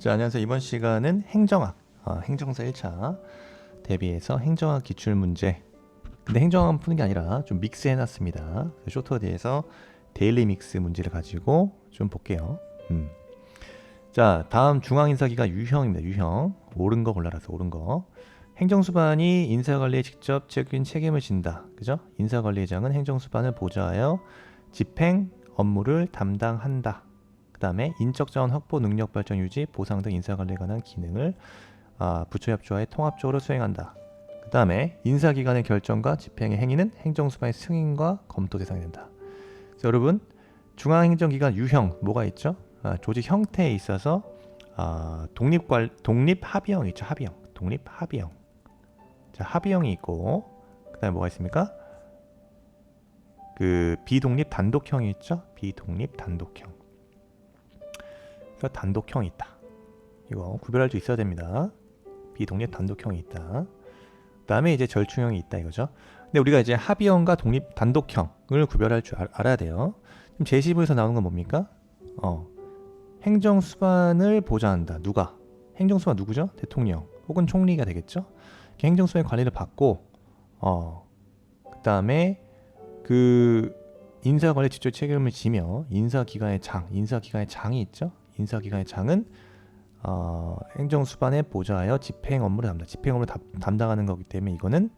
자, 안녕하세요. 이번 시간은 행정학, 행정사 1차 대비해서 행정학 기출문제. 근데 행정학만 푸는 게 아니라 좀 믹스해놨습니다. 쇼트워드에서 데일리 믹스 문제를 가지고 좀 볼게요. 자, 다음 중앙인사기가 유형입니다. 유형. 옳은 거 골라라서 옳은 거. 행정수반이 인사관리에 직접적인 책임을 진다. 그죠? 인사관리장은 행정수반을 보좌하여 집행 업무를 담당한다. 그 다음에 인적자원 확보, 능력 발전 유지, 보상 등 인사관리에 관한 기능을 부처 협조하에 통합적으로 수행한다. 그 다음에 인사기관의 결정과 집행의 행위는 행정수반의 승인과 검토 대상이 된다. 그래서 여러분, 중앙행정기관 유형 뭐가 있죠? 조직 형태에 있어서 독립합의형 있죠. 합의형. 독립합의형. 자, 합의형이 있고 그 다음에 뭐가 있습니까? 그 비독립 단독형이 있죠. 비독립 단독형. 그래서 단독형이 있다. 이거 구별할 수 있어야 됩니다. 비독립 단독형이 있다. 그 다음에 이제 절충형이 있다 이거죠. 근데 우리가 이제 합의형과 독립 단독형을 구별할 줄 알아야 돼요. 지금 제시부에서 나오는 건 뭡니까? 행정수반을 보좌한다. 누가? 행정수반 누구죠? 대통령 혹은 총리가 되겠죠. 행정수반의 관리를 받고 그 다음에 그 인사관리 직접 책임을 지며 인사기관의 장이 있죠. 인사기관의 장은 행정수반에 보좌하여 집행 업무를 담당하는 거기 때문에 이거는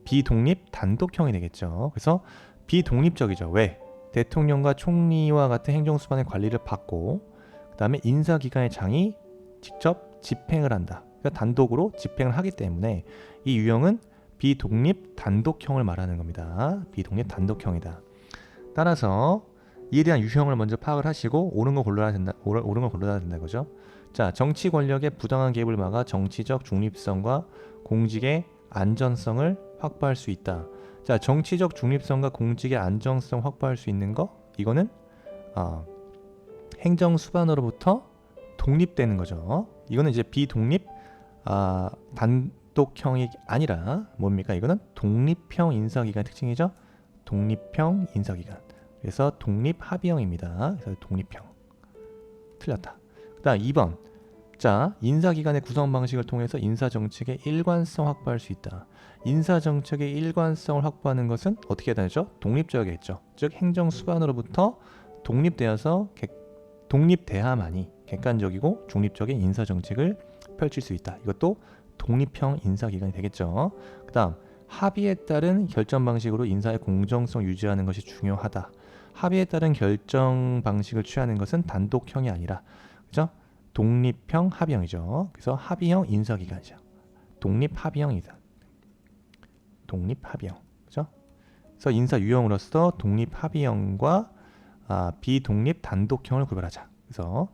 비독립 단독형이 되겠죠. 그래서 비독립적이죠. 왜? 대통령과 총리와 같은 행정수반의 관리를 받고 그 다음에 인사기관의 장이 직접 집행을 한다. 그러니까 단독으로 집행을 하기 때문에 이 유형은 비독립 단독형을 말하는 겁니다. 비독립 단독형이다. 따라서 이에 대한 유형을 먼저 파악을 하시고 옳은 걸 골라야 된다. 옳은 걸 골라야 된다 거죠. 자, 정치 권력의 부당한 개입을 막아 정치적 중립성과 공직의 안전성을 확보할 수 있다. 자, 정치적 중립성과 공직의 안정성 확보할 수 있는 거 이거는 행정수반으로부터 독립되는 거죠. 이거는 이제 비독립 단독형이 아니라 뭡니까? 이거는 독립형 인사기관의 특징이죠. 독립형 인사기관. 그래서 독립합의형입니다. 그래서 독립형. 틀렸다. 그 다음 2번. 자, 인사기관의 구성 방식을 통해서 인사정책의 일관성 확보할 수 있다. 인사정책의 일관성을 확보하는 것은 어떻게 해야 되죠? 독립적이겠죠. 즉 행정수반으로부터 독립돼야만이 객관적이고 중립적인 인사정책을 펼칠 수 있다. 이것도 독립형 인사기관이 되겠죠. 그 다음 합의에 따른 결정 방식으로 인사의 공정성 유지하는 것이 중요하다. 합의에 따른 결정 방식을 취하는 것은 단독형이 아니라 그죠? 독립형 합의형이죠. 그래서 합의형 인사기관이죠. 독립합의형이다. 독립합의형. 그죠? 그래서 인사 유형으로서 독립합의형과 비독립 단독형을 구별하자. 그래서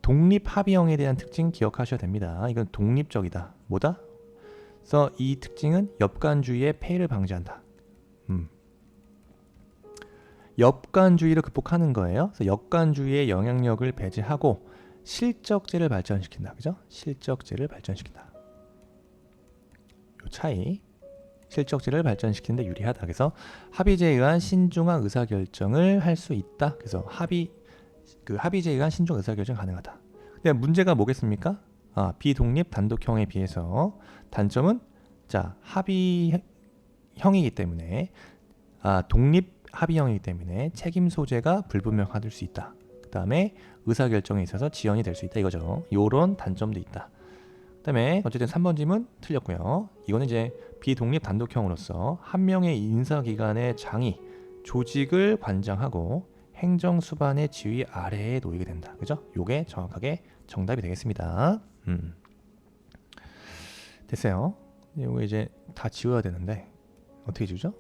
독립합의형에 대한 특징 기억하셔야 됩니다. 이건 독립적이다. 뭐다? 그래서 이 특징은 엽관주의의 폐해를 방지한다. 엽관주의를 극복하는 거예요. 그래서 엽관주의의 영향력을 배제하고 실적제를 발전시킨다. 그죠? 실적제를 발전시킨다. 요 차이. 실적제를 발전시키는데 유리하다. 그래서 합의제에 의한 신중한 의사결정을 할 수 있다. 그래서 합의제에 의한 신중 의사결정 가능하다. 근데 문제가 뭐겠습니까? 비독립 단독형에 비해서 단점은 자, 합의형이기 때문에 독립 합의형이기 때문에 책임 소재가 불분명할 수 있다. 그 다음에 의사결정에 있어서 지연이 될 수 있다 이거죠. 요런 단점도 있다. 그 다음에 어쨌든 3번 질문 틀렸고요. 이거는 이제 비독립 단독형으로서 한 명의 인사기관의 장이 조직을 관장하고 행정수반의 지휘 아래에 놓이게 된다. 그죠? 요게 정확하게 정답이 되겠습니다. 됐어요. 요거 이제 다 지워야 되는데 어떻게 지우죠?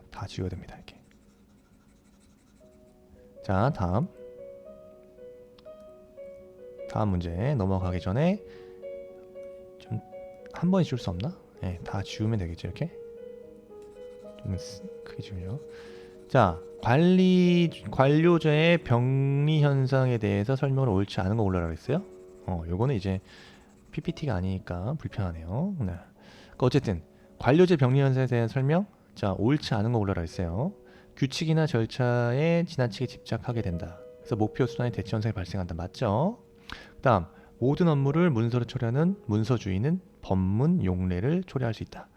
다 지워야 됩니다. 이렇게. 자, 다음 문제 넘어가기 전에 좀 한 번에 지울 수 없나? 네, 다 지우면 되겠죠. 이렇게 좀 크게 지우죠. 자, 관료제의 병리 현상에 대해서 설명을 옳지 않은 거 올라라 그랬어요. 요거는 이제 PPT가 아니니까 불편하네요. 네. 그러니까 어쨌든 관료제 병리 현상에 대한 설명. 자, 옳지 않은 거 올라라 했어요. 규칙이나 절차에 지나치게 집착하게 된다. 그래서 목표 순환의 대치 현상이 발생한다. 맞죠? 그다음 모든 업무를 문서로 처리하는 문서 주인은 법문 용례를 초래할 수 있다.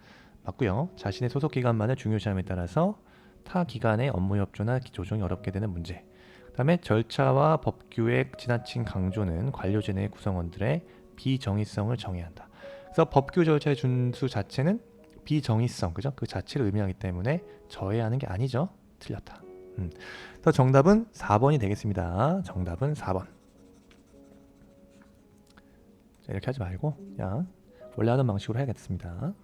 맞고요. 자신의 소속 기관만의 중요시함에 따라서 타 기관의 업무 협조나 조정이 어렵게 되는 문제. 그다음에 절차와 법규의 지나친 강조는 관료제 내 구성원들의 비정의성을 정의한다. 그래서 법규 절차의 준수 자체는 비정의성, 그죠? 그 자체를 의미하기 때문에 저해하는 게 아니죠. 틀렸다. 그래서 정답은 4번이 되겠습니다. 정답은 4번. 자, 이렇게 하지 말고 그냥 원래 하던 방식으로 해야겠습니다.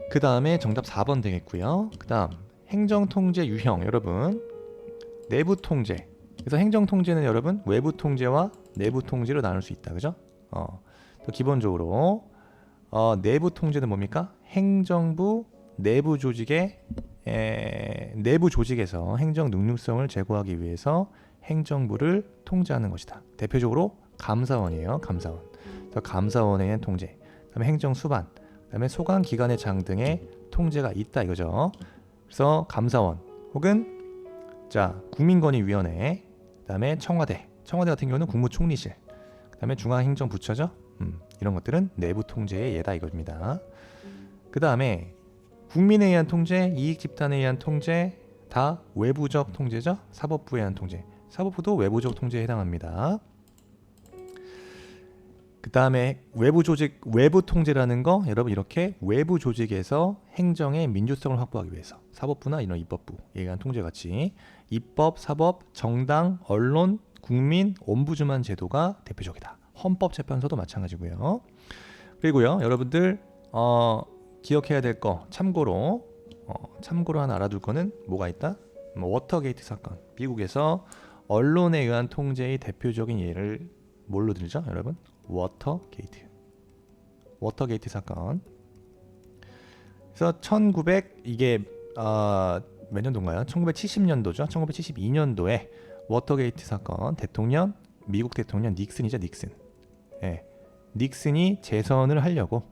그 다음에 정답 4번 되겠고요. 그 다음 행정통제 유형, 여러분 내부 통제. 그래서 행정통제는 여러분 외부 통제와 내부 통제로 나눌 수 있다, 그죠? 기본적으로 내부 통제는 뭡니까? 행정부 내부 조직의 내부 조직에서 행정 능률성을 제고하기 위해서 행정부를 통제하는 것이다. 대표적으로 감사원이에요. 감사원. 그래서 감사원에 의한 통제. 그다음에 행정수반, 그다음에 소관기관의 장 등의 통제가 있다 이거죠. 그래서 감사원 혹은 자 국민권익위원회, 그다음에 청와대 같은 경우는 국무총리실, 그다음에 중앙행정부처죠. 이런 것들은 내부 통제의 예다 이겁니다. 그 다음에 국민에 의한 통제, 이익집단에 의한 통제 다 외부적 통제죠. 사법부에 의한 통제, 사법부도 외부적 통제에 해당합니다. 그 다음에 외부 조직, 외부 통제라는 거 여러분 이렇게 외부 조직에서 행정의 민주성을 확보하기 위해서 사법부나 이런 입법부에 의한 통제 같이 입법, 사법, 정당, 언론, 국민, 옴부즈만 제도가 대표적이다. 헌법재판소도 마찬가지고요. 그리고요, 여러분들 기억해야 될 거 참고로 하나 알아둘 거는 뭐가 있다? 워터게이트 사건. 미국에서 언론에 의한 통제의 대표적인 예를 뭘로 들죠, 여러분? 워터게이트 사건. 그래서 이게 몇 년도인가요? 1970년도죠. 1972년도에 워터게이트 사건 대통령, 미국 대통령 닉슨이죠, 닉슨. 예, 닉슨이 재선을 하려고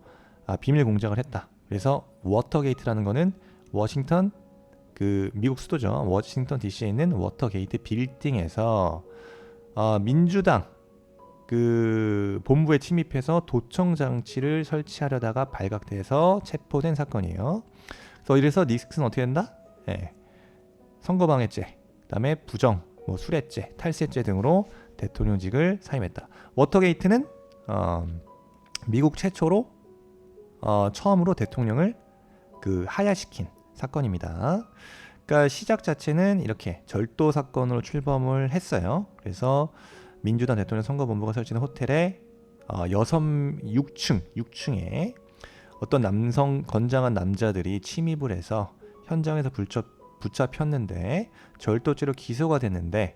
비밀 공작을 했다. 그래서 워터게이트라는 거는 워싱턴 미국 수도죠. 워싱턴 DC에 있는 워터게이트 빌딩에서 민주당 본부에 침입해서 도청 장치를 설치하려다가 발각돼서 체포된 사건이에요. 그래서 이래서 닉슨 어떻게 된다? 예, 선거방해죄, 그다음에 부정, 수뢰죄, 탈세죄 등으로 대통령직을 사임했다. 워터게이트는 미국 최초로 처음으로 대통령을 하야시킨 사건입니다. 그러니까 시작 자체는 이렇게 절도 사건으로 출범을 했어요. 그래서 민주당 대통령 선거본부가 설치한 호텔에 6층에 어떤 건장한 남자들이 침입을 해서 현장에서 붙잡혔는데 절도죄로 기소가 됐는데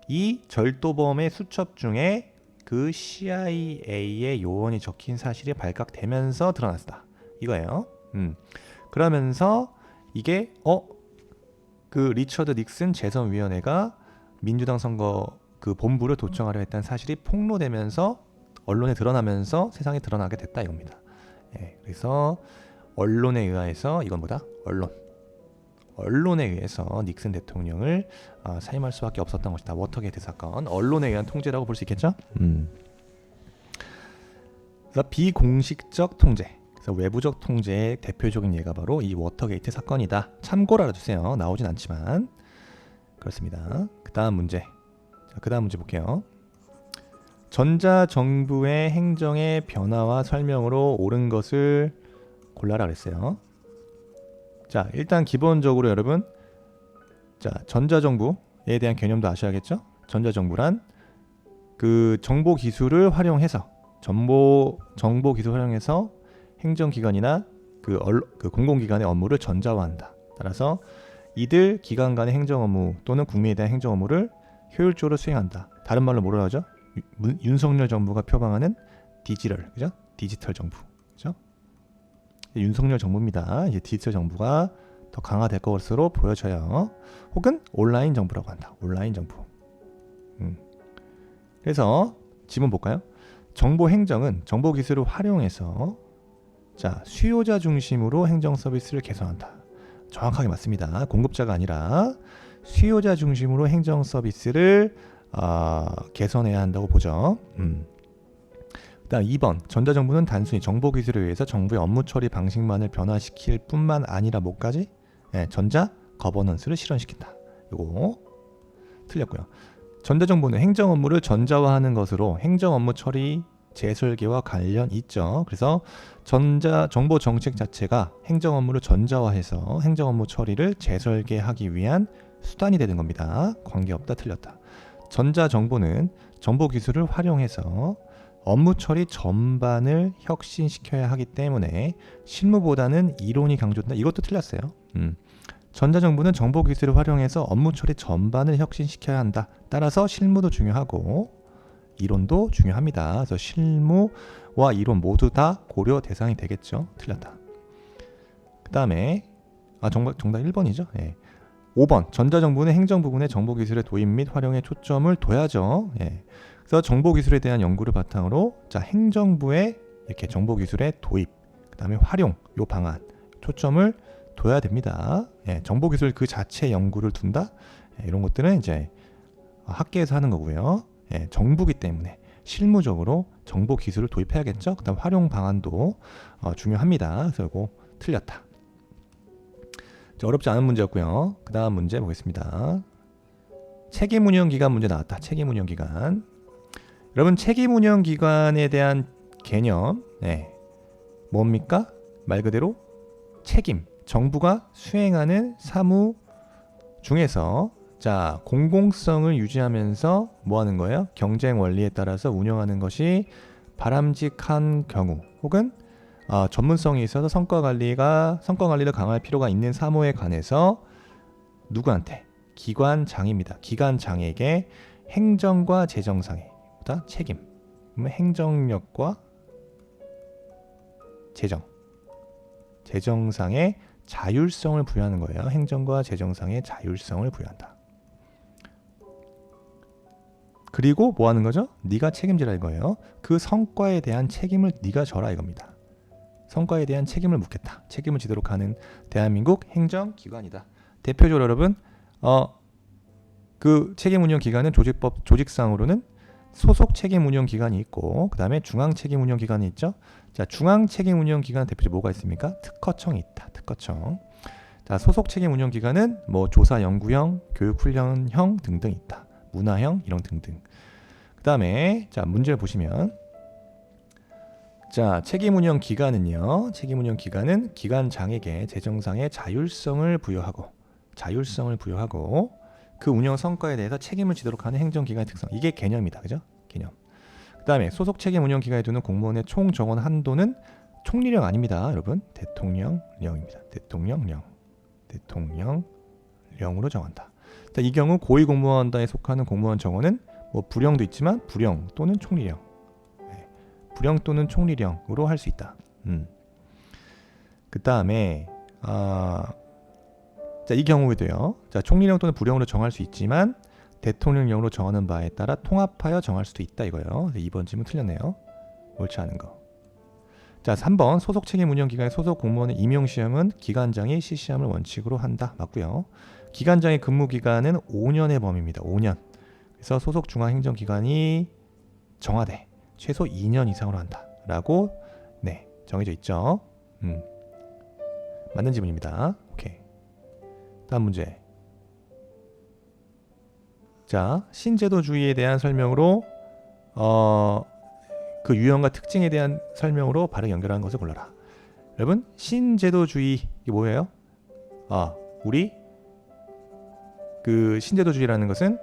이 절도범의 수첩 중에 그 CIA의 요원이 적힌 사실이 발각되면서 드러났다 이거예요. 그러면서 이게 리처드 닉슨 재선위원회가 민주당 선거 본부를 도청하려 했다는 사실이 폭로되면서 언론에 드러나면서 세상에 드러나게 됐다 이겁니다. 예, 그래서 언론에 의해서 이건 뭐다? 언론에 의해서 닉슨 대통령을 사임할 수밖에 없었던 것이다. 워터게이트 사건, 언론에 의한 통제라고 볼 수 있겠죠? 그래서 비공식적 통제, 그래서 외부적 통제의 대표적인 예가 바로 이 워터게이트 사건이다. 참고로 알아두세요. 나오진 않지만 그렇습니다. 그 다음 문제 볼게요. 전자정부의 행정의 변화와 설명으로 옳은 것을 골라라 그랬어요. 자, 일단 기본적으로 여러분, 전자정부에 대한 개념도 아셔야겠죠? 전자정부란 정보 기술을 활용해서 행정기관이나 공공기관의 업무를 전자화한다. 따라서 이들 기관 간의 행정 업무 또는 국민에 대한 행정 업무를 효율적으로 수행한다. 다른 말로 뭐라 하죠? 윤석열 정부가 표방하는 디지털 정부, 그죠? 윤석열 정부입니다. 이제 디지털 정부가 더 강화될 것으로 보여져요. 혹은 온라인 정부라고 한다. 온라인 정부. 그래서 지문 볼까요? 정보 행정은 정보 기술을 활용해서 수요자 중심으로 행정 서비스를 개선한다. 정확하게 맞습니다. 공급자가 아니라 수요자 중심으로 행정 서비스를 개선해야 한다고 보죠. 그다음 2번 전자정부는 단순히 정보기술에 의해서 정부의 업무 처리 방식만을 변화시킬 뿐만 아니라 뭐까지? 전자 거버넌스를 실현시킨다. 이거 틀렸고요. 전자정부는 행정 업무를 전자화하는 것으로 행정 업무 처리 재설계와 관련 있죠. 그래서 정보 정책 자체가 행정 업무를 전자화해서 행정 업무 처리를 재설계하기 위한 수단이 되는 겁니다. 관계없다, 틀렸다. 전자정보는 정보기술을 활용해서 업무 처리 전반을 혁신시켜야 하기 때문에 실무보다는 이론이 강조된다. 이것도 틀렸어요. 전자정부는 정보기술을 활용해서 업무 처리 전반을 혁신시켜야 한다. 따라서 실무도 중요하고 이론도 중요합니다. 그래서 실무와 이론 모두 다 고려 대상이 되겠죠. 틀렸다. 그 다음에 정답 1번이죠. 5번 전자정부는 행정부문의 정보기술의 도입 및 활용에 초점을 둬야죠. 그래서 정보기술에 대한 연구를 바탕으로 행정부의 이렇게 정보기술의 도입, 그 다음에 활용, 요 방안 초점을 둬야 됩니다. 정보기술 그 자체 연구를 둔다. 이런 것들은 이제 학계에서 하는 거고요. 정부기 때문에 실무적으로 정보기술을 도입해야겠죠. 그 다음 활용 방안도 중요합니다. 그래서 이거 틀렸다. 어렵지 않은 문제였고요. 그 다음 문제 보겠습니다. 책임운영기관 문제 나왔다. 책임운영기관. 여러분 책임운영기관에 대한 개념 뭡니까? 말 그대로 책임. 정부가 수행하는 사무 중에서 공공성을 유지하면서 뭐 하는 거예요? 경쟁 원리에 따라서 운영하는 것이 바람직한 경우 혹은 전문성이 있어서 성과 관리를 강화할 필요가 있는 사무에 관해서 누구한테? 기관장입니다. 기관장에게 행정과 재정상의 책임, 행정력과 재정상의 자율성을 부여하는 거예요. 행정과 재정상의 자율성을 부여한다. 그리고 뭐 하는 거죠? 네가 책임지라 이거예요. 그 성과에 대한 책임을 네가 져라 이겁니다. 성과에 대한 책임을 묻겠다. 책임을 지도록 하는 대한민국 행정기관이다. 대표적으로 여러분 그 책임운영기관은 조직상으로는 소속 책임운영기관이 있고 그 다음에 중앙책임운영기관이 있죠. 중앙책임운영기관 대표적으로 뭐가 있습니까? 특허청이 있다. 특허청. 소속 책임운영기관은 뭐 조사연구형, 교육훈련형 등등 있다. 문화형 이런 등등. 그 다음에 문제를 보시면 책임운영기관은 기관장에게 재정상의 자율성을 부여하고 그 운영 성과에 대해서 책임을 지도록 하는 행정기관의 특성. 이게 개념이다. 그죠? 개념. 그 다음에 소속 책임 운영기관에 두는 공무원의 총 정원 한도는 총리령 아닙니다. 여러분. 대통령령입니다. 대통령령으로 정한다. 이 경우 고위공무원단에 속하는 공무원 정원은 뭐 부령도 있지만 부령 또는 총리령. 부령 또는 총리령으로 할 수 있다. 그 다음에 이 경우에도요. 총리령 또는 부령으로 정할 수 있지만 대통령령으로 정하는 바에 따라 통합하여 정할 수도 있다 이거예요. 2번 질문 틀렸네요. 옳지 않은 거. 3번 소속 책임 운영기관의 소속 공무원의 임용시험은 기관장이 실시함을 원칙으로 한다. 맞고요. 기관장의 근무기간은 5년의 범위입니다. 5년. 그래서 소속 중앙행정기관이 정하되 최소 2년 이상으로 한다. 라고 정해져 있죠. 맞는 지문입니다. 오케이. 다음 문제. 신제도주의에 대한 설명으로 그 유형과 특징에 대한 설명으로 바로 연결하는 것을 골라라. 여러분 신제도주의 이게 뭐예요? 우리 그 신제도주의라는 것은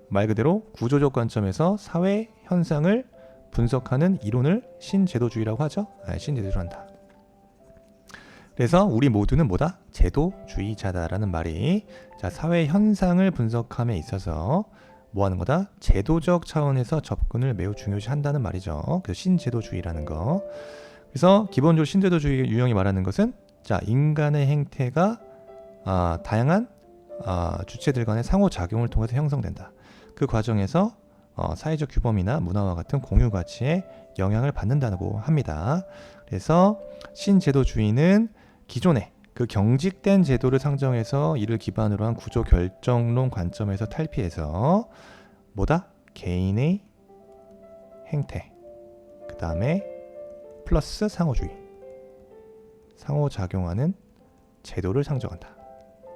말 그대로 구조적 관점에서 사회 현상을 분석하는 이론을 신제도주의라고 하죠. 신제도주의를 한다. 그래서 우리 모두는 뭐다? 제도주의자다라는 말이 사회 현상을 분석함에 있어서 뭐 하는 거다? 제도적 차원에서 접근을 매우 중요시 한다는 말이죠. 그래서 신제도주의라는 거. 그래서 기본적으로 신제도주의 유형이 말하는 것은 인간의 행태가 다양한 주체들 간의 상호작용을 통해서 형성된다. 그 과정에서 사회적 규범이나 문화와 같은 공유 가치에 영향을 받는다고 합니다. 그래서 신제도주의는 기존의 그 경직된 제도를 상정해서 이를 기반으로 한 구조 결정론 관점에서 탈피해서 뭐다? 개인의 행태, 그 다음에 플러스 상호주의, 상호작용하는 제도를 상정한다.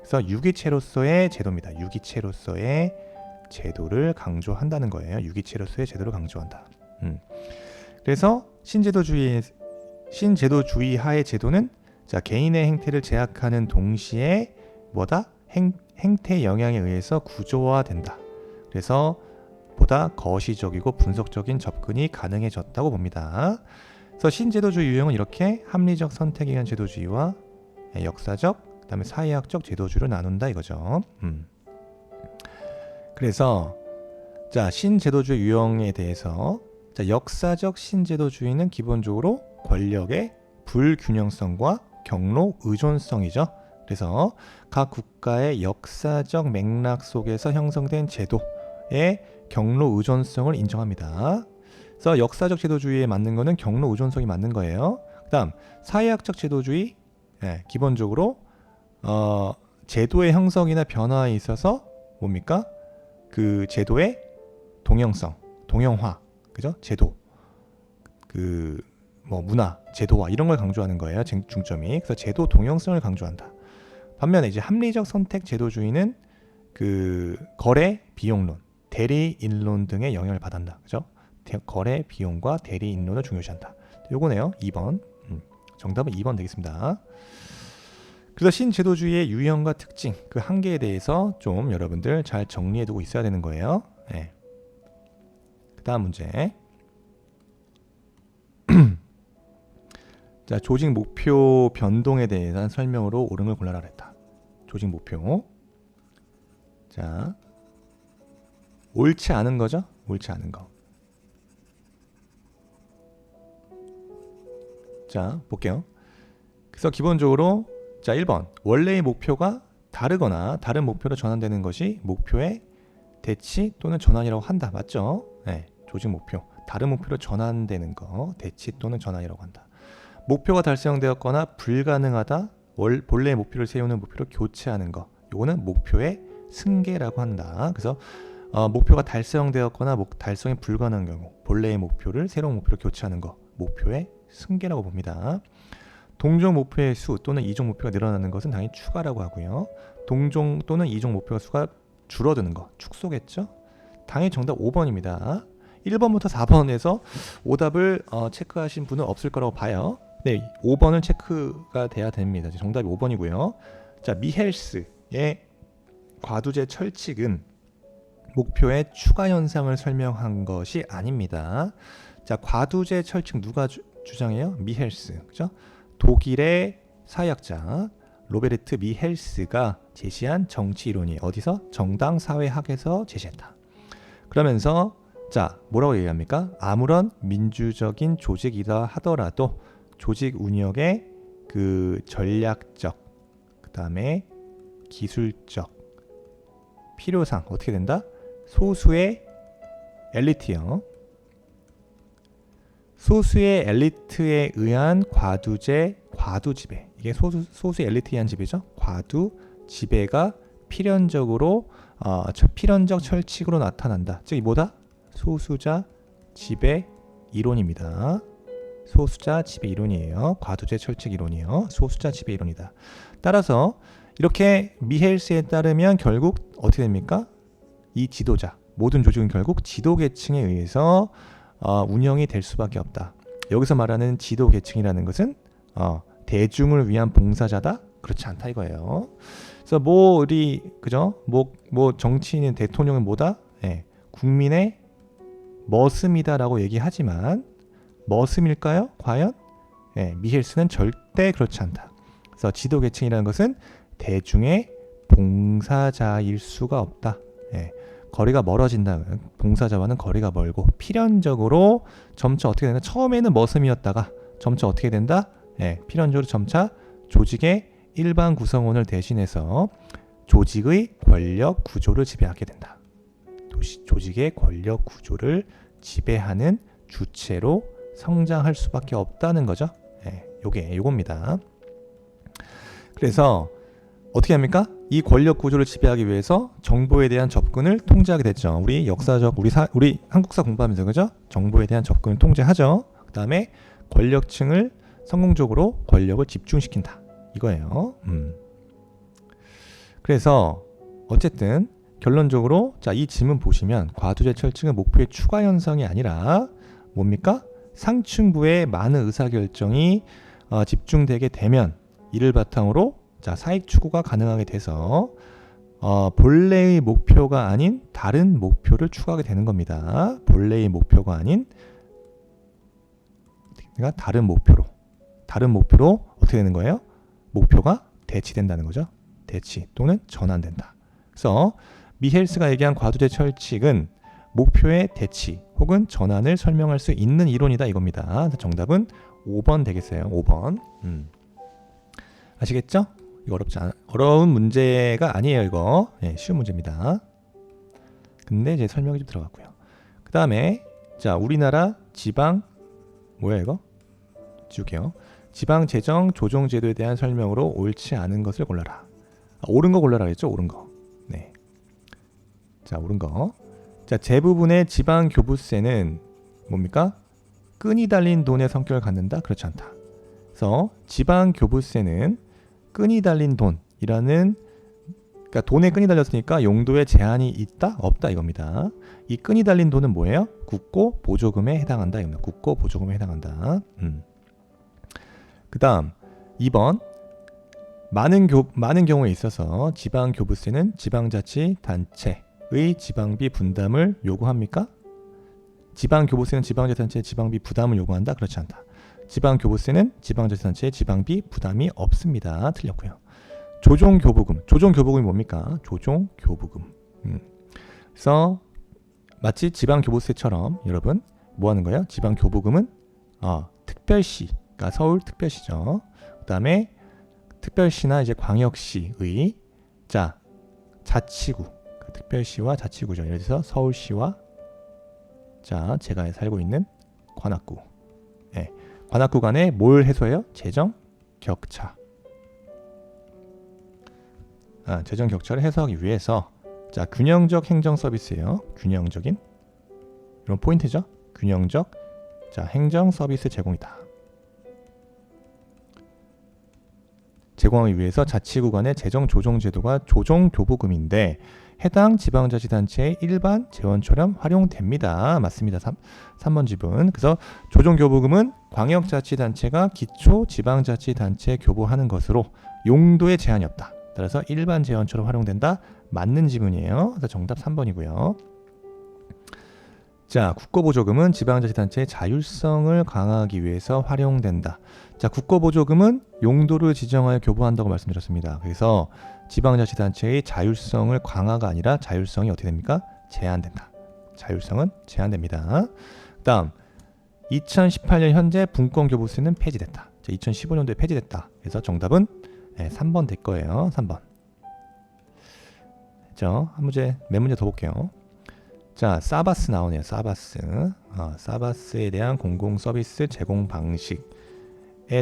그래서 유기체로서의 제도입니다. 유기체로서의 제도를 강조한다는 거예요. 유기체로서의 제도를 강조한다. 그래서 신제도주의 하의 제도는 자, 개인의 행태를 제약하는 동시에 뭐다? 행태 영향에 의해서 구조화된다. 그래서 보다 거시적이고 분석적인 접근이 가능해졌다고 봅니다. 그래서 신제도주의 유형은 이렇게 합리적 선택에 의한 제도주의와 역사적, 그 다음에 사회학적 제도주의로 나눈다 이거죠. 그래서 자, 신제도주의 유형에 대해서 자, 역사적 신제도주의는 기본적으로 권력의 불균형성과 경로 의존성이죠. 그래서 각 국가의 역사적 맥락 속에서 형성된 제도의 경로 의존성을 인정합니다. 그래서 역사적 제도주의에 맞는 거는 경로 의존성이 맞는 거예요. 그 다음 사회학적 제도주의, 기본적으로 제도의 형성이나 변화에 있어서 뭡니까? 그 제도의 동형성, 동형화, 그죠? 제도, 그 뭐 문화, 제도화 이런 걸 강조하는 거예요. 중점이. 그래서 제도 동형성을 강조한다. 반면에 이제 합리적 선택 제도주의는 그 거래 비용론, 대리인론 등의 영향을 받았다. 그죠? 거래 비용과 대리인론을 중요시한다. 요거네요. 2번. 정답은 2번 되겠습니다. 그래서 신제도주의의 유형과 특징, 그 한계에 대해서 좀 여러분들 잘 정리해두고 있어야 되는 거예요. 네. 그 다음 문제. 자, 조직 목표 변동에 대한 설명으로 옳은 골라라 그랬다. 조직 목표. 자, 옳지 않은 거죠? 옳지 않은 거. 자, 볼게요. 그래서 기본적으로 자, 1번. 원래의 목표가 다르거나 다른 목표로 전환되는 것이 목표의 대치 또는 전환이라고 한다. 맞죠? 네, 조직 목표. 다른 목표로 전환되는 거, 대치 또는 전환이라고 한다. 목표가 달성되었거나 불가능하다. 본래의 목표를 세우는 목표로 교체하는 거. 요거는 목표의 승계라고 한다. 그래서 목표가 달성되었거나 달성이 불가능한 경우 본래의 목표를 새로운 목표로 교체하는 거. 목표의 승계라고 봅니다. 동종 목표의 수 또는 이종 목표가 늘어나는 것은 당연히 추가라고 하고요. 동종 또는 이종 목표가 수가 줄어드는 거. 축소겠죠? 당연히 정답 5번입니다. 1번부터 4번에서 오답을 체크하신 분은 없을 거라고 봐요. 네, 5번은 체크가 돼야 됩니다. 정답이 5번이고요. 자, 미헬스의 과두제 철칙은 목표의 추가 현상을 설명한 것이 아닙니다. 자, 과두제 철칙 누가 주장해요? 미헬스. 그죠? 독일의 사회학자 로베르트 미헬스가 제시한 정치 이론이 어디서? 정당 사회학에서 제시했다. 그러면서 자, 뭐라고 얘기합니까? 아무런 민주적인 조직이다 하더라도 조직 운영의 그 전략적, 그 다음에 기술적 필요상 어떻게 된다? 소수의 엘리트요. 소수의 엘리트에 의한 과두지배. 이게 소수의 엘리트에 의한 지배죠. 과두지배가 필연적 철칙으로 나타난다. 즉 뭐다? 소수자 지배 이론입니다. 소수자 지배 이론이에요. 과두제 철칙 이론이요. 소수자 지배 이론이다. 따라서 이렇게 미헬스에 따르면 결국 어떻게 됩니까? 이 지도자, 모든 조직은 결국 지도계층에 의해서 운영이 될 수밖에 없다. 여기서 말하는 지도계층이라는 것은 대중을 위한 봉사자다? 그렇지 않다 이거예요. 그래서 우리 그죠? 정치인은 대통령은 뭐다? 국민의 머슴이다라고 얘기하지만 머슴일까요? 과연? 미헬스는 절대 그렇지 않다. 그래서 지도계층이라는 것은 대중의 봉사자일 수가 없다. 거리가 멀어진다면 봉사자와는 거리가 멀고 필연적으로 점차 어떻게 된다? 처음에는 머슴이었다가 점차 어떻게 된다? 필연적으로 점차 조직의 일반 구성원을 대신해서 조직의 권력 구조를 지배하게 된다. 조직의 권력 구조를 지배하는 주체로 성장할 수밖에 없다는 거죠. 요겁니다. 그래서 어떻게 합니까? 이 권력 구조를 지배하기 위해서 정보에 대한 접근을 통제하게 됐죠. 우리 역사적 우리 한국사 공부하면서 그죠? 정보에 대한 접근을 통제하죠. 그다음에 권력층을 성공적으로 권력을 집중시킨다. 이거예요. 그래서 어쨌든 결론적으로 자, 이 지문 보시면 과두제 철칙은 목표의 추가 현상이 아니라 뭡니까? 상층부의 많은 의사결정이 집중되게 되면 이를 바탕으로 자, 사익 추구가 가능하게 돼서 본래의 목표가 아닌 다른 목표를 추구하게 되는 겁니다. 본래의 목표가 아닌 다른 목표로 어떻게 되는 거예요? 목표가 대치된다는 거죠. 대치 또는 전환된다. 그래서 미헬스가 얘기한 과두제 철칙은 목표의 대치 혹은 전환을 설명할 수 있는 이론이다 이겁니다. 정답은 5번 되겠어요. 5번. 아시겠죠? 이거 어려운 문제가 아니에요. 이거 쉬운 문제입니다. 근데 이제 설명이 좀 들어갔고요. 그 다음에 자, 우리나라 지방 뭐야 이거? 지울게요. 지방재정 조정제도에 대한 설명으로 옳지 않은 것을 골라라. 옳은 거 골라라 했죠? 옳은 거. 네. 자, 옳은 거. 자, 대부분의 지방교부세는 뭡니까? 끈이 달린 돈의 성격을 갖는다? 그렇지 않다. 그래서 지방교부세는 끈이 달린 돈이라는, 그러니까 돈에 끈이 달렸으니까 용도에 제한이 있다? 없다? 이겁니다. 이 끈이 달린 돈은 뭐예요? 국고 보조금에 해당한다. 이겁니다. 국고 보조금에 해당한다. 그 다음 2번 많은 경우에 있어서 지방교부세는 지방자치단체의 지방비 분담을 요구합니까? 지방교부세는 지방자치단체의 지방비 부담을 요구한다? 그렇지 않다. 지방교부세는 지방자치단체의 지방비 부담이 없습니다. 틀렸고요. 조정교부금이 뭡니까? 조정교부금. 그래서 마치 지방교부세처럼 여러분 뭐 하는 거예요? 지방교부금은 특별시, 그러니까 서울특별시죠. 그 다음에 특별시나 이제 광역시의 자 자치구, 특별시와 자치구죠. 예를 들어서 서울시와 자 제가 살고 있는 관악구, 관악구 간에 뭘 해소해요? 재정 격차. 재정 격차를 해소하기 위해서 자 균형적 행정 서비스예요. 균형적인 이런 포인트죠. 균형적 자 행정 서비스 제공이다. 제공하기 위해서 자치구 간의 재정 조정 제도가 조정교부금인데 해당 지방자치단체의 일반 재원처럼 활용됩니다. 맞습니다. 3번 지분. 그래서 조정교부금은 광역자치단체가 기초지방자치단체에 교부하는 것으로 용도에 제한이 없다. 따라서 일반 재원처럼 활용된다. 맞는 지분이에요. 그래서 정답 3번이고요. 자, 국고보조금은 지방자치단체의 자율성을 강화하기 위해서 활용된다. 자, 국고보조금은 용도를 지정하여 교부한다고 말씀드렸습니다. 그래서 지방자치단체의 자율성을 강화가 아니라 자율성이 어떻게 됩니까? 제한된다. 자율성은 제한됩니다. 다음 2018년 현재 분권교부세는 폐지됐다. 자, 2015년도에 폐지됐다. 그래서 정답은 3번 될 거예요. 3번. 자, 몇 문제 더 볼게요. 자, 사바스 나오네요. 사바스에 대한 공공서비스 제공 방식에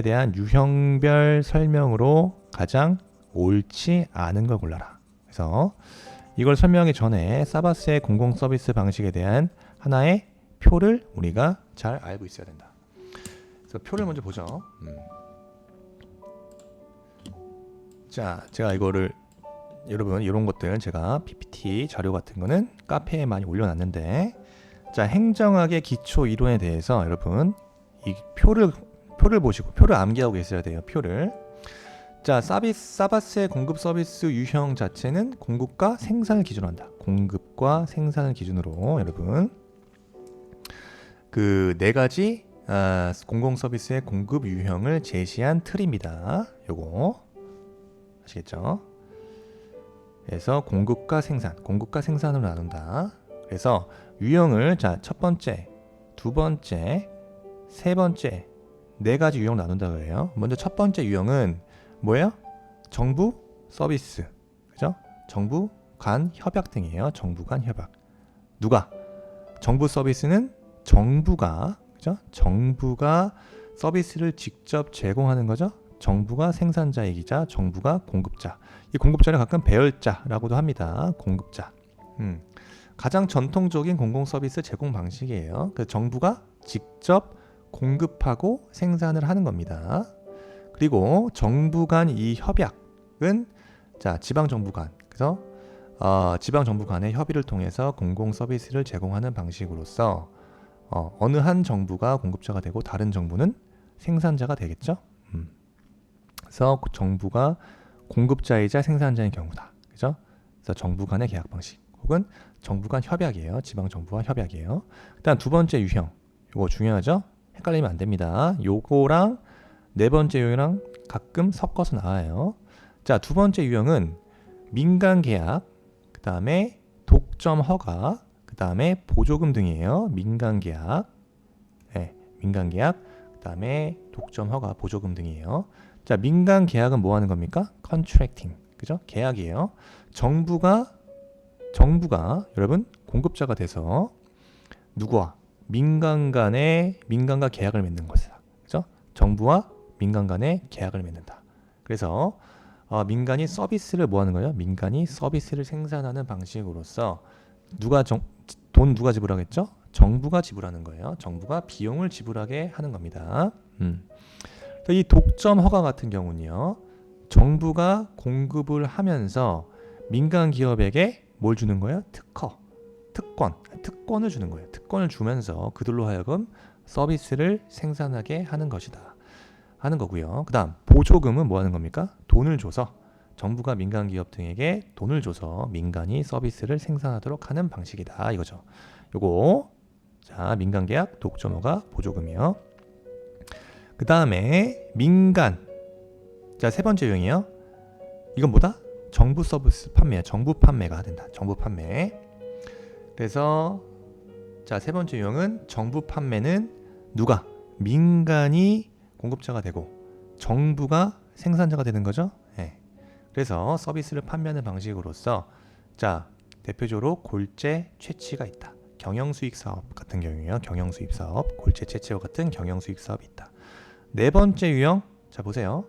대한 유형별 설명으로 가장 옳지 않은 걸 골라라. 그래서 이걸 설명하기 전에 사바스의 공공서비스 방식에 대한 하나의 표를 우리가 잘 알고 있어야 된다. 그래서 표를 먼저 보죠. 자, 제가 이거를 여러분 이런 것들 제가 PPT 자료 같은 거는 카페에 많이 올려놨는데 자 행정학의 기초 이론에 대해서 여러분 이 표를 보시고 표를 암기하고 계셔야 돼요. 표를 자 사바스의 공급 서비스 유형 자체는 공급과 생산을 기준으로 한다. 공급과 생산을 기준으로 여러분 그 네 가지 공공 서비스의 공급 유형을 제시한 틀입니다. 요거 아시겠죠? 그래서 공급과 생산으로 나눈다. 그래서 유형을 자 첫 번째, 두 번째, 세 번째 네 가지 유형 나눈다 그래요. 먼저 첫 번째 유형은 뭐예요? 정부 서비스, 그죠? 정부 간 협약 등이에요. 정부 간 협약. 누가? 정부 서비스는 정부가, 그죠? 정부가 서비스를 직접 제공하는 거죠. 정부가 생산자이기자 정부가 공급자. 이 공급자를 가끔 배열자라고도 합니다. 공급자. 가장 전통적인 공공 서비스 제공 방식이에요. 그 정부가 직접 공급하고 생산을 하는 겁니다. 그리고 정부 간 이 협약은 자 지방 정부 간 그래서 지방 정부 간의 협의를 통해서 공공 서비스를 제공하는 방식으로서 어느 한 정부가 공급자가 되고 다른 정부는 생산자가 되겠죠. 그래서 정부가 공급자이자 생산자인 경우다. 그죠? 그래서 정부 간의 계약 방식 혹은 정부 간 협약이에요. 지방 정부와 협약이에요. 일단 두 번째 유형. 이거 중요하죠? 헷갈리면 안 됩니다. 요거랑 네 번째 유형이랑 가끔 섞어서 나와요. 자, 두 번째 유형은 민간 계약, 그 다음에 독점 허가, 그 다음에 보조금 등이에요. 민간 계약, 민간 계약, 그 다음에 독점 허가, 보조금 등이에요. 자, 민간 계약은 뭐 하는 겁니까? 컨트랙팅, 그죠? 계약이에요. 정부가 여러분 공급자가 돼서 누구와 민간과 계약을 맺는 것이다. 그죠? 정부와 민간 간의 계약을 맺는다. 그래서 민간이 서비스를 뭐 하는 거예요? 민간이 서비스를 생산하는 방식으로서 돈 누가 지불하겠죠? 정부가 지불하는 거예요. 정부가 비용을 지불하게 하는 겁니다. 이 독점 허가 같은 경우는요. 정부가 공급을 하면서 민간 기업에게 뭘 주는 거예요? 특권을 주는 거예요. 특권을 주면서 그들로 하여금 서비스를 생산하게 하는 것이다. 하는 거고요. 그 다음 보조금은 뭐 하는 겁니까? 돈을 줘서 정부가 민간 기업 등에게 돈을 줘서 민간이 서비스를 생산하도록 하는 방식이다. 이거죠. 요거 자 민간 계약 독점허가 보조금이요. 그 다음에 민간 자 세 번째 유형이요. 이건 뭐다? 정부 서비스 판매야. 정부 판매가 된다. 정부 판매. 그래서 자 세 번째 유형은 정부 판매는 누가? 민간이 공급자가 되고 정부가 생산자가 되는 거죠. 그래서 서비스를 판매하는 방식으로서 자 대표적으로 골재 채취가 있다. 경영수익 사업 같은 경우에요. 경영수익 사업, 골재 채취와 같은 경영수익 사업이 있다. 네 번째 유형 자 보세요.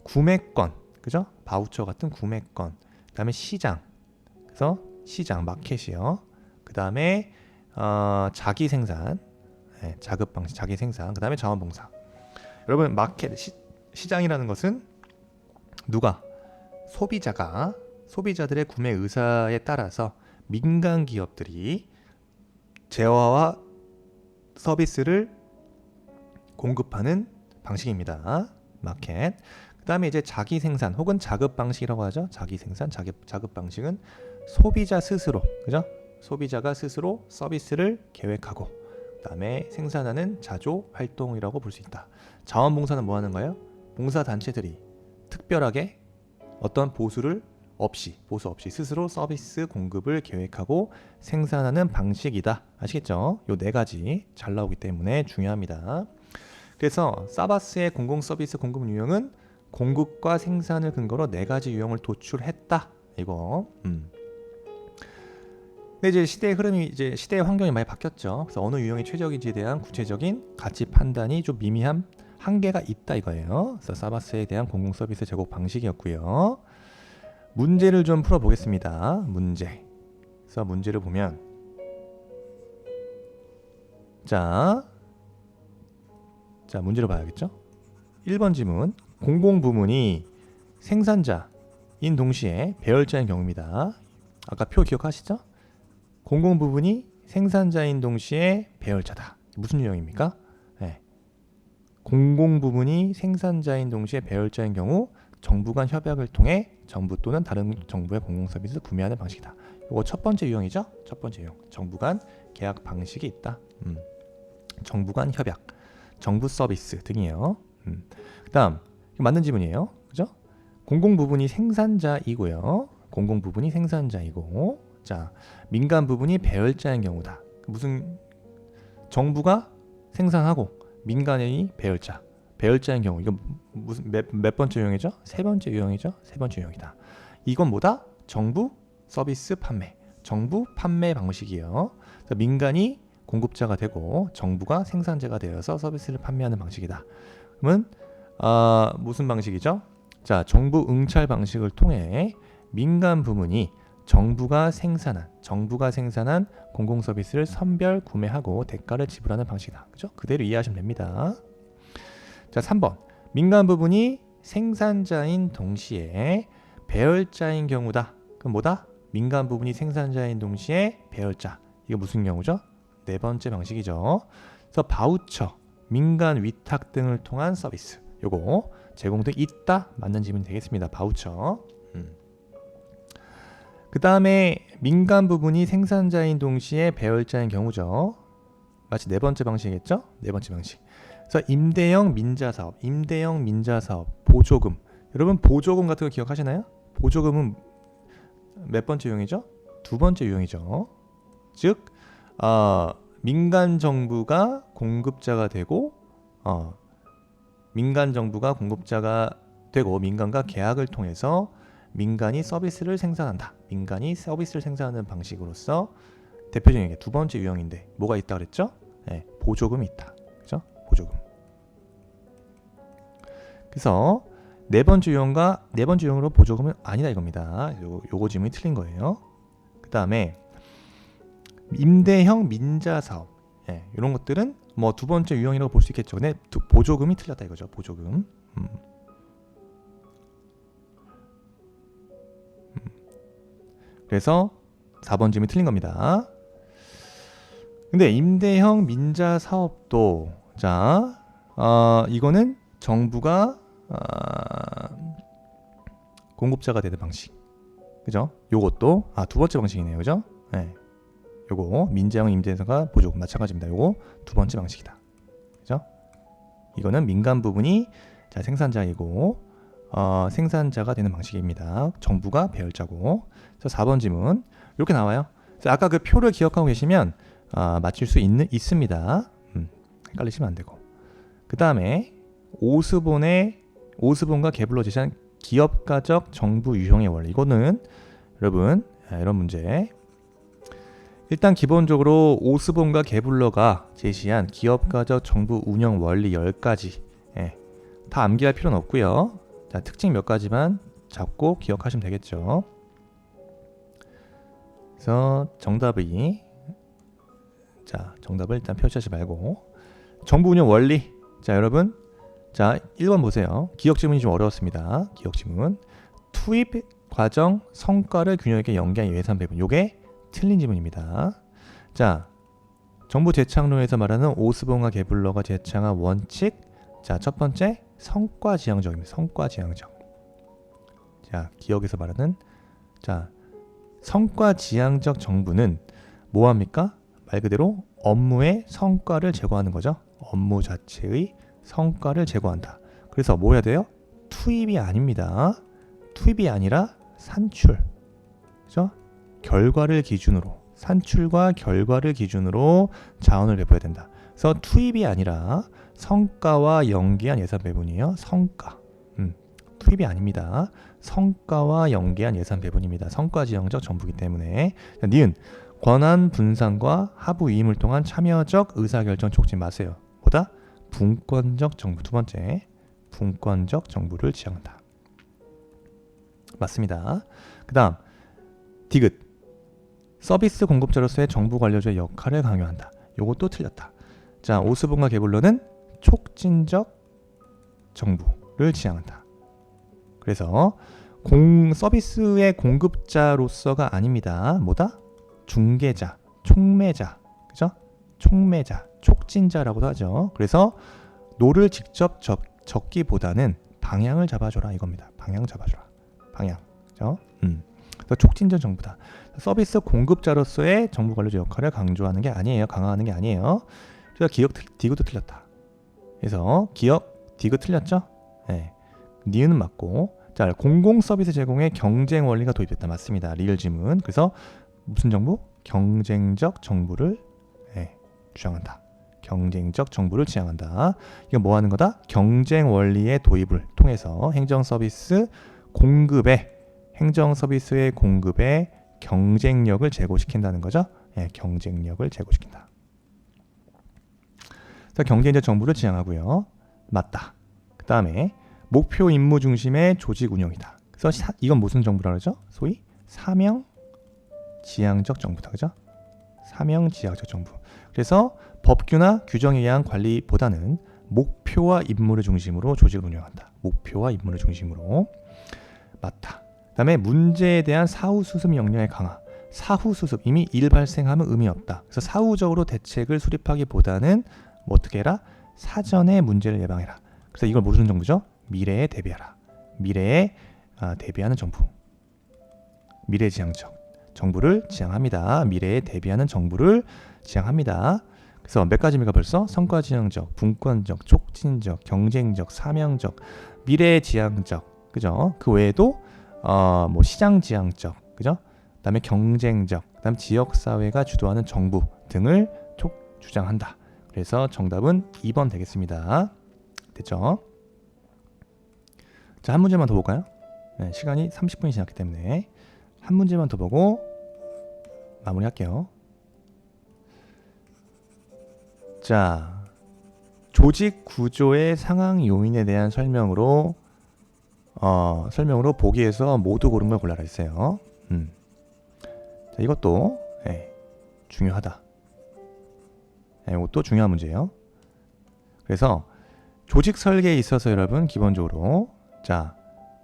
구매권, 그죠? 바우처 같은 구매권. 그다음에 시장, 그래서 시장 마켓이요. 그다음에 자기 생산, 자급 방식, 자기 생산. 그다음에 자원봉사. 여러분 마켓 시장이라는 것은 누가 소비자들의 구매 의사에 따라서 민간 기업들이 재화와 서비스를 공급하는 방식입니다. 마켓. 그다음에 이제 자기 생산 혹은 자급 방식이라고 하죠. 자기 생산, 자급 방식은 소비자 스스로, 그죠? 소비자가 스스로 서비스를 계획하고 그다음에 생산하는 자조 활동이라고 볼 수 있다. 자원봉사는 뭐 하는 거예요? 봉사 단체들이 특별하게 어떤 보수 없이 스스로 서비스 공급을 계획하고 생산하는 방식이다. 아시겠죠? 요 네 가지 잘 나오기 때문에 중요합니다. 그래서 사바스의 공공 서비스 공급 유형은 공급과 생산을 근거로 네 가지 유형을 도출했다. 이거. 근데 이제 시대의 흐름이 시대의 환경이 많이 바뀌었죠. 그래서 어느 유형이 최적인지에 대한 구체적인 가치 판단이 좀 미미한 한계가 있다 이거예요. 그래서 사바스에 대한 공공 서비스 제공 방식이었고요. 문제를 좀 풀어보겠습니다. 그래서 문제를 보면 자 문제를 봐야겠죠. 1번 지문 공공 부문이 생산자인 동시에 배열자인 경우입니다. 아까 표 기억하시죠? 공공 부문이 생산자인 동시에 배열자다. 무슨 유형입니까? 공공 부문이 생산자인 동시에 배열자인 경우 정부 간 협약을 통해 정부 또는 다른 정부의 공공 서비스를 구매하는 방식이다. 이거 첫 번째 유형이죠? 첫 번째 유형. 정부 간 계약 방식이 있다. 정부 간 협약, 정부 서비스 등이에요. 그다음 맞는 지문이에요. 그죠? 공공 부분이 생산자이고요. 공공 부분이 생산자이고 자 민간 부분이 배열자인 경우다. 무슨 정부가 생산하고 민간의 배열자인 경우 이건 무슨 몇 번째 유형이죠? 세 번째 유형이죠. 세 번째 유형이다. 이건 뭐다? 정부 서비스 판매, 정부 판매 방식이에요. 민간이 공급자가 되고 정부가 생산자가 되어서 서비스를 판매하는 방식이다. 그러면 무슨 방식이죠? 자, 정부 응찰 방식을 통해 민간 부문이 정부가 생산한 공공 서비스를 선별 구매하고 대가를 지불하는 방식이다. 그죠? 그대로 이해하시면 됩니다. 자, 3번. 민간 부분이 생산자인 동시에 배열자인 경우다. 그럼 뭐다? 민간 부분이 생산자인 동시에 배열자. 이거 무슨 경우죠? 네 번째 방식이죠. 그래서 바우처, 민간 위탁 등을 통한 서비스. 요거 제공돼 있다. 맞는 질문이 되겠습니다. 바우처. 그 다음에 민간 부분이 생산자인 동시에 배열자인 경우죠. 마치 네 번째 방식이겠죠? 네 번째 방식. 그래서 임대형 민자사업, 보조금. 여러분 보조금 같은 거 기억하시나요? 보조금은 몇 번째 유형이죠? 두 번째 유형이죠. 즉 민간 정부가 공급자가 되고 민간과 계약을 통해서 민간이 서비스를 생산한다. 민간이 서비스를 생산하는 방식으로서 대표적인 게 두 번째 유형인데 뭐가 있다 그랬죠? 네, 보조금이 있다. 그죠? 보조금. 그래서 네 번째 유형으로 보조금은 아니다 이겁니다. 요거 질문이 틀린 거예요. 그 다음에 임대형 민자 사업, 이런 것들은 뭐 두 번째 유형이라고 볼 수 있겠죠. 근데 보조금이 틀렸다 이거죠. 보조금. 그래서 4번 질문이 틀린 겁니다. 근데 임대형 민자 사업도 이거는 정부가 공급자가 되는 방식. 그죠? 요것도 두 번째 방식이네요. 그죠? 네. 요거 민자형 임대사가 보조금 마찬가지입니다. 요거 두 번째 방식이다. 그죠? 이거는 민간 부분이 생산자이고 생산자가 되는 방식입니다. 정부가 배열자고. 그래서 4번 질문 이렇게 나와요. 그래서 아까 그 표를 기억하고 계시면 맞출 수 있습니다. 헷갈리시면 안 되고. 그 다음에 오스본과 게블러 제시한 기업가적 정부 유형의 원리. 이거는 여러분 이런 문제. 일단 기본적으로 오스본과 게블러가 제시한 기업가적 정부 운영 원리 10가지 다 암기할 필요는 없고요. 자, 특징 몇 가지만 잡고 기억하시면 되겠죠. 그래서 정답을 일단 표시하지 말고 정부 운영 원리. 자, 여러분 1번 보세요. 기억 지문이 좀 어려웠습니다. 기억 지문. 투입 과정 성과를 균형 있게 연계한 예산 배분. 요게 틀린 지문입니다. 자, 정부 재창로에서 말하는 오스본과 게블러가 제창한 원칙. 자, 첫 번째 성과지향적입니다. 성과지향적. 자, 기억에서 말하는 성과지향적 정부는 뭐합니까? 말 그대로 업무의 성과를 제고하는 거죠. 업무 자체의 성과를 제고한다. 그래서 뭐 해야 돼요? 투입이 아닙니다. 투입이 아니라 산출. 그죠? 산출과 결과를 기준으로 자원을 배분해야 된다. 그래서 투입이 아니라 성과와 연계한 예산 배분이에요. 성과. 투입이 아닙니다. 성과와 연계한 예산 배분입니다. 성과지향적 정부이기 때문에. 니은 권한 분산과 하부 위임을 통한 참여적 의사결정 촉진 마세요. 보다 분권적 정부. 두 번째 분권적 정부를 지향한다. 맞습니다. 그 다음 디귿 서비스 공급자로서의 정부 관료자의 역할을 강요한다. 요것도 틀렸다. 자, 오스본과 게블러는 촉진적 정부를 지향한다. 그래서 서비스의 공급자로서가 아닙니다. 뭐다? 중개자, 촉매자. 그죠? 촉매자, 촉진자라고도 하죠. 그래서 노를 직접 적기보다는 방향을 잡아줘라 이겁니다. 방향 잡아줘라. 방향. 그죠? 촉진적 정부다. 서비스 공급자로서의 정부 관료자 역할을 강조하는 게 아니에요. 강화하는 게 아니에요. 그래서 기억 디귿도 틀렸다. 그래서 기억 디귿 틀렸죠? 네. 니은은 맞고. 자, 공공 서비스 제공에 경쟁 원리가 도입됐다. 맞습니다. 리얼 지문. 그래서 무슨 정부? 경쟁적 정부를 주장한다. 경쟁적 정부를 지향한다. 이건 뭐 하는 거다? 경쟁 원리의 도입을 통해서 행정 서비스의 공급에 경쟁력을 제고시킨다는 거죠. 경쟁력을 제고시킨다. 그래서 경쟁적 정부를 지향하고요. 맞다. 그 다음에 목표 임무 중심의 조직 운영이다. 그래서 이건 무슨 정부라 그러죠? 소위 사명 지향적 정부다. 그죠? 사명 지향적 정부. 그래서 법규나 규정에 의한 관리보다는 목표와 임무를 중심으로 조직을 운영한다. 목표와 임무를 중심으로. 맞다. 그 다음에 문제에 대한 사후수습 역량의 강화. 사후수습, 이미 일 발생하면 의미 없다. 그래서 사후적으로 대책을 수립하기보다는 뭐 어떻게 해라? 사전에 문제를 예방해라. 그래서 이걸 무슨 정부죠? 미래에 대비하라. 미래에 대비하는 정부. 미래지향적 정부를 지향합니다. 미래에 대비하는 정부를 지향합니다. 그래서 몇 가지입니까 벌써? 성과지향적, 분권적, 촉진적, 경쟁적, 사명적, 미래지향적, 그죠? 그 외에도 뭐 시장지향적, 그죠? 그다음에 경쟁적, 그다음 지역사회가 주도하는 정부 등을 주장한다. 그래서 정답은 2번 되겠습니다. 됐죠? 자, 한 문제만 더 볼까요? 네, 시간이 30분이 지났기 때문에 한 문제만 더 보고 마무리할게요. 자, 조직 구조의 상황 요인에 대한 설명으로 보기에서 모두 고른 걸 골라라 했어요. 자, 이것도 중요하다. 이것도 중요한 문제예요. 그래서 조직 설계에 있어서 여러분 기본적으로 자,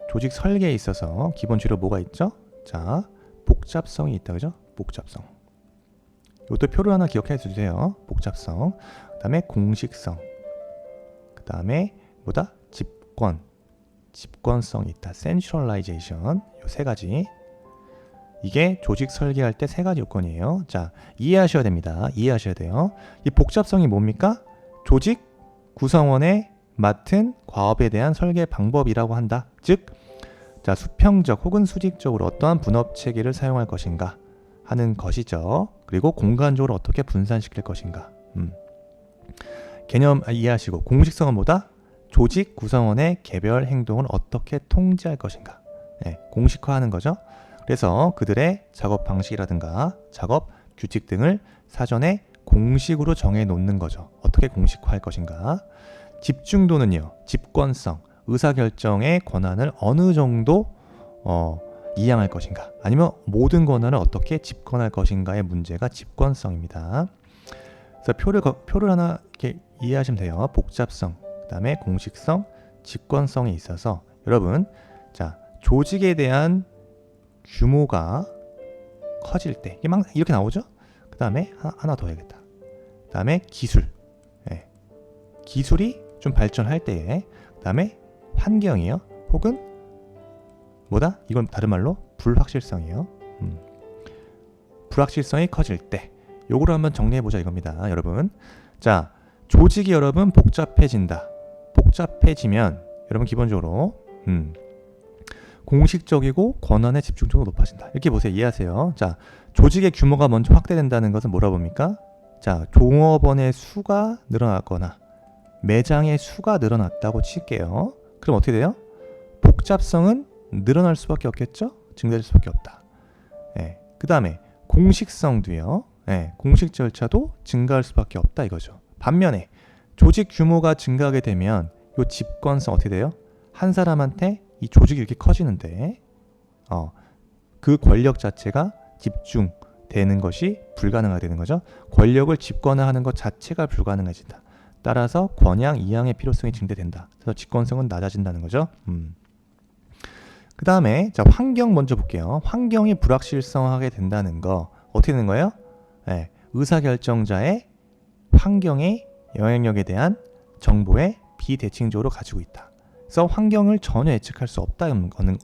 조직 설계에 있어서 기본적으로 뭐가 있죠? 자, 복잡성이 있다. 그죠? 복잡성. 이것도 표를 하나 기억해 주세요. 복잡성. 그 다음에 공식성. 그 다음에 뭐다? 집권성이 있다. 센트럴라이제이션. 이 세 가지. 이게 조직 설계할 때 세 가지 요건이에요. 자, 이해하셔야 됩니다. 이해하셔야 돼요. 이 복잡성이 뭡니까? 조직 구성원의 맡은 과업에 대한 설계 방법이라고 한다. 즉, 자, 수평적 혹은 수직적으로 어떠한 분업 체계를 사용할 것인가 하는 것이죠. 그리고 공간적으로 어떻게 분산시킬 것인가. 개념 이해하시고, 공식성은 뭐다? 조직 구성원의 개별 행동을 어떻게 통제할 것인가. 공식화하는 거죠. 그래서 그들의 작업 방식이라든가 작업 규칙 등을 사전에 공식으로 정해 놓는 거죠. 어떻게 공식화할 것인가. 집중도는요, 집권성, 의사결정의 권한을 어느 정도 이양할 것인가, 아니면 모든 권한을 어떻게 집권할 것인가의 문제가 집권성입니다. 그래서 표를 하나 이렇게 이해하시면 돼요. 복잡성, 그 다음에 공식성, 집권성에 있어서 여러분, 자, 조직에 대한 규모가 커질 때 이게 막 이렇게 나오죠. 그 다음에 하나 더 해야겠다. 그 다음에 기술, 기술이 좀 발전할 때에, 그 다음에 환경이요, 혹은 뭐다? 이건 다른 말로 불확실성이에요. 불확실성이 커질 때, 요거를 한번 정리해보자 이겁니다, 여러분. 자, 조직이 여러분 복잡해진다. 복잡해지면 여러분 기본적으로 공식적이고 권한의 집중도가 높아진다. 이렇게 보세요. 이해하세요. 자, 조직의 규모가 먼저 확대된다는 것은 뭐라 봅니까? 자, 종업원의 수가 늘어났거나 매장의 수가 늘어났다고 칠게요. 그럼 어떻게 돼요? 복잡성은 늘어날 수밖에 없겠죠? 증대될 수밖에 없다. 그 다음에 공식성도요. 공식 절차도 증가할 수밖에 없다 이거죠. 반면에 조직 규모가 증가하게 되면 이 집권성 어떻게 돼요? 한 사람한테 이 조직이 이렇게 커지는데 그 권력 자체가 집중되는 것이 불가능하게 되는 거죠. 권력을 집권화하는 것 자체가 불가능해진다. 따라서 권양 이양의 필요성이 증대된다. 그래서 집권성은 낮아진다는 거죠. 그 다음에 자, 환경 먼저 볼게요. 환경이 불확실성하게 된다는 거 어떻게 되는 거예요? 의사결정자의 환경의 영향력에 대한 정보에 비대칭적으로 가지고 있다. 그래서 환경을 전혀 예측할 수 없다는 거는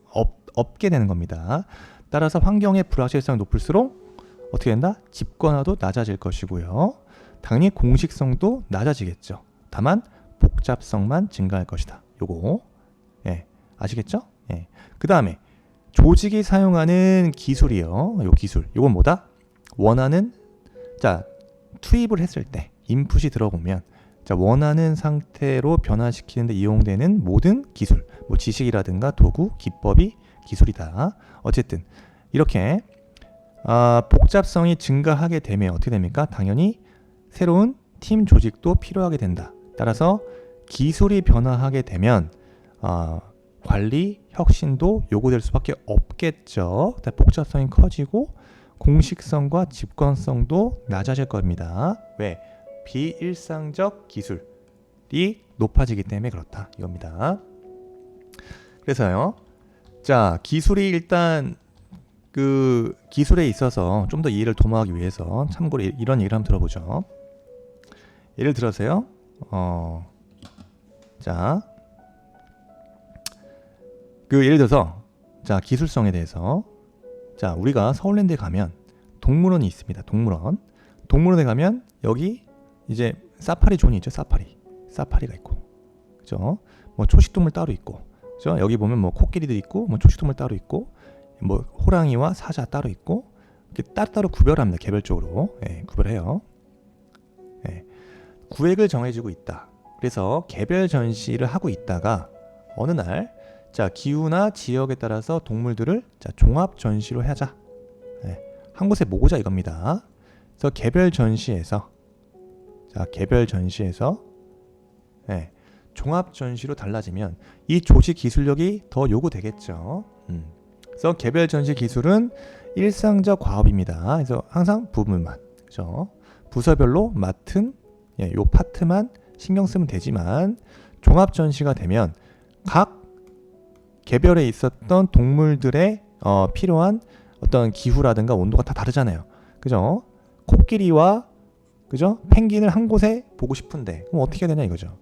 없게 되는 겁니다. 따라서 환경의 불확실성이 높을수록 어떻게 된다? 집권화도 낮아질 것이고요. 당연히 공식성도 낮아지겠죠. 다만 복잡성만 증가할 것이다. 요거 아시겠죠? 그 다음에 조직이 사용하는 기술이요. 요 기술, 요건 뭐다? 원하는, 자, 투입을 했을 때 인풋이 들어오면, 자, 원하는 상태로 변화시키는데 이용되는 모든 기술, 뭐 지식이라든가 도구, 기법이 기술이다. 어쨌든 이렇게 복잡성이 증가하게 되면 어떻게 됩니까? 당연히 새로운 팀 조직도 필요하게 된다. 따라서 기술이 변화하게 되면 관리 혁신도 요구될 수밖에 없겠죠. 복잡성이 커지고 공식성과 집권성도 낮아질 겁니다. 왜? 비일상적 기술이 높아지기 때문에 그렇다 이겁니다. 그래서요. 자, 기술이 일단 그 기술에 있어서 좀 더 이해를 도모하기 위해서 참고로 이런 얘기를 한번 들어보죠. 예를 들어서요. 자, 그 예를 들어서 자, 기술성에 대해서 자, 우리가 서울랜드에 가면 동물원이 있습니다. 동물원에 가면 여기 이제 사파리 존이 있죠. 사파리가 있고, 그죠? 뭐 초식동물 따로 있고, 그죠? 여기 보면 뭐 코끼리도 있고, 뭐 초식동물 따로 있고, 뭐 호랑이와 사자 따로 있고, 이렇게 따로 구별합니다. 개별적으로 구별해요. 구획을 정해지고 있다. 그래서 개별 전시를 하고 있다가 어느 날 자, 기후나 지역에 따라서 동물들을 자, 종합 전시로 하자. 한 곳에 모으자 이겁니다. 그래서 개별 전시에서 종합 전시로 달라지면 이 조직 기술력이 더 요구되겠죠. 그래서 개별 전시 기술은 일상적 과업입니다. 그래서 항상 부분만, 그죠? 부서별로 맡은 요 파트만 신경 쓰면 되지만 종합 전시가 되면 각 개별에 있었던 동물들의 필요한 어떤 기후라든가 온도가 다 다르잖아요. 그죠? 코끼리와 그죠? 펭귄을 한 곳에 보고 싶은데 그럼 어떻게 해야 되냐 이거죠.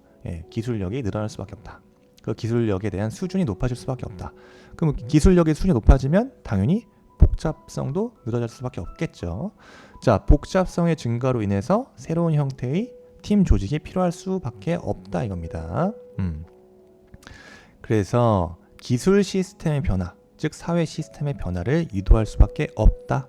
기술력이 늘어날 수밖에 없다. 그 기술력에 대한 수준이 높아질 수밖에 없다. 그럼 기술력의 수준이 높아지면 당연히 복잡성도 늘어날 수밖에 없겠죠. 자, 복잡성의 증가로 인해서 새로운 형태의 팀 조직이 필요할 수밖에 없다 이겁니다. 그래서 기술 시스템의 변화, 즉 사회 시스템의 변화를 유도할 수밖에 없다.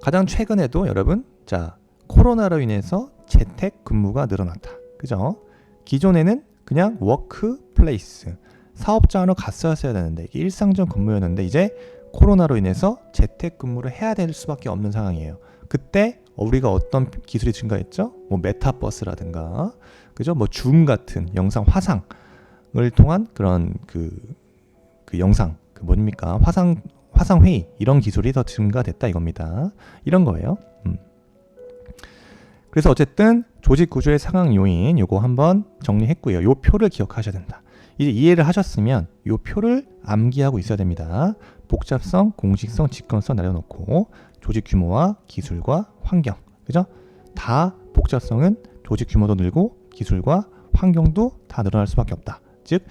가장 최근에도 여러분, 자, 코로나로 인해서 재택 근무가 늘어났다. 그죠? 기존에는 그냥 워크플레이스, 사업장으로 갔어야 되는데 이게 일상적 근무였는데 이제 코로나로 인해서 재택 근무를 해야 될 수밖에 없는 상황이에요. 그때 우리가 어떤 기술이 증가했죠? 뭐 메타버스라든가, 그죠? 뭐 줌 같은 영상 화상을 통한 그런 그 영상, 뭡니까? 화상 회의 이런 기술이 더 증가됐다 이겁니다. 이런 거예요. 그래서 어쨌든 조직 구조의 상황 요인 요거 한번 정리했고요. 요 표를 기억하셔야 된다. 이제 이해를 하셨으면 요 표를 암기하고 있어야 됩니다. 복잡성, 공식성, 직권성 내려놓고 조직 규모와 기술과 환경, 그죠? 다 복잡성은 조직 규모도 늘고 기술과 환경도 다 늘어날 수밖에 없다. 즉,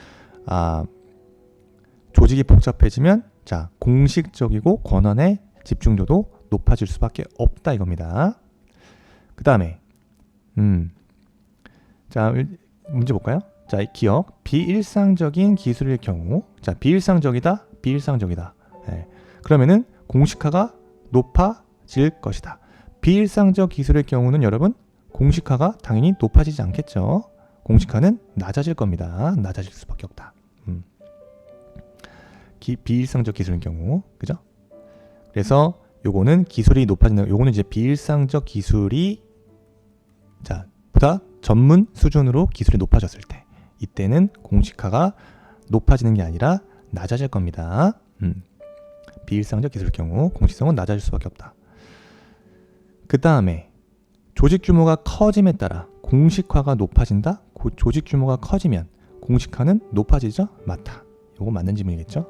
조직이 복잡해지면 자, 공식적이고 권한의 집중도도 높아질 수밖에 없다 이겁니다. 그 다음에 자, 문제 볼까요? 자, 기억, 비일상적인 기술일 경우, 자, 비일상적이다. 그러면은 공식화가 높아질 것이다. 비일상적 기술의 경우는 여러분 공식화가 당연히 높아지지 않겠죠. 공식화는 낮아질 겁니다. 낮아질 수밖에 없다. 비일상적 기술의 경우, 그죠? 그래서 요거는 기술이 높아지는, 요거는 이제 비일상적 기술이 자, 보다 전문 수준으로 기술이 높아졌을 때, 이때는 공식화가 높아지는 게 아니라 낮아질 겁니다. 비일상적 기술의 경우 공식성은 낮아질 수밖에 없다. 그 다음에 조직 규모가 커짐에 따라 공식화가 높아진다. 조직 규모가 커지면 공식화는 높아지죠? 맞다. 요거 맞는 질문이겠죠?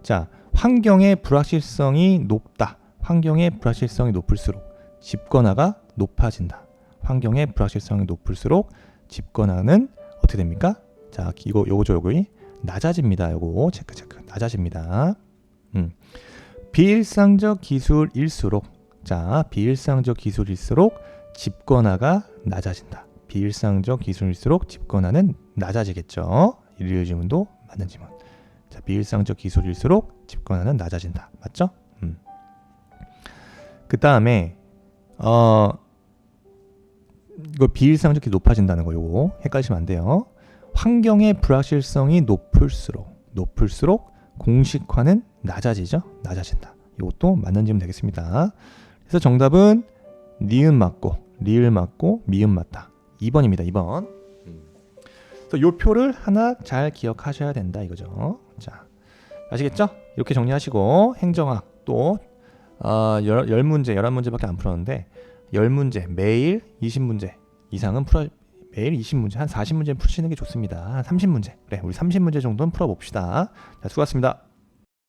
자, 환경의 불확실성이 높다. 환경의 불확실성이 높을수록 집권화가 높아진다. 환경의 불확실성이 높을수록 집권화는 어떻게 됩니까? 자, 요거죠. 낮아집니다. 요거 체크. 낮아집니다. 비일상적 기술일수록, 자, 비일상적 기술일수록 집권화가 낮아진다. 비일상적 기술일수록 집권화는 낮아지겠죠. 이 질문도 맞는 질문. 자, 비일상적 기술일수록 집권화는 낮아진다. 맞죠? 그 다음에 이거 비일상적 기술이 높아진다는 거 요거 헷갈리시면 안 돼요. 환경의 불확실성이 높을수록 공식화는 낮아지죠. 낮아진다. 이것도 맞는 질문 되겠습니다. 그래서 정답은 니은 맞고 리을 맞고 미음 맞다. 2번입니다. 2번. 그래서 요 표를 하나 잘 기억하셔야 된다 이거죠. 자, 아시겠죠? 이렇게 정리하시고 행정학 또 10문제, 11문제밖에 안 풀었는데 10문제, 매일 20문제 이상은 매일 20문제, 한 40문제 푸시는 게 좋습니다. 한 30문제. 그래, 우리 30문제 정도는 풀어봅시다. 자, 수고하셨습니다.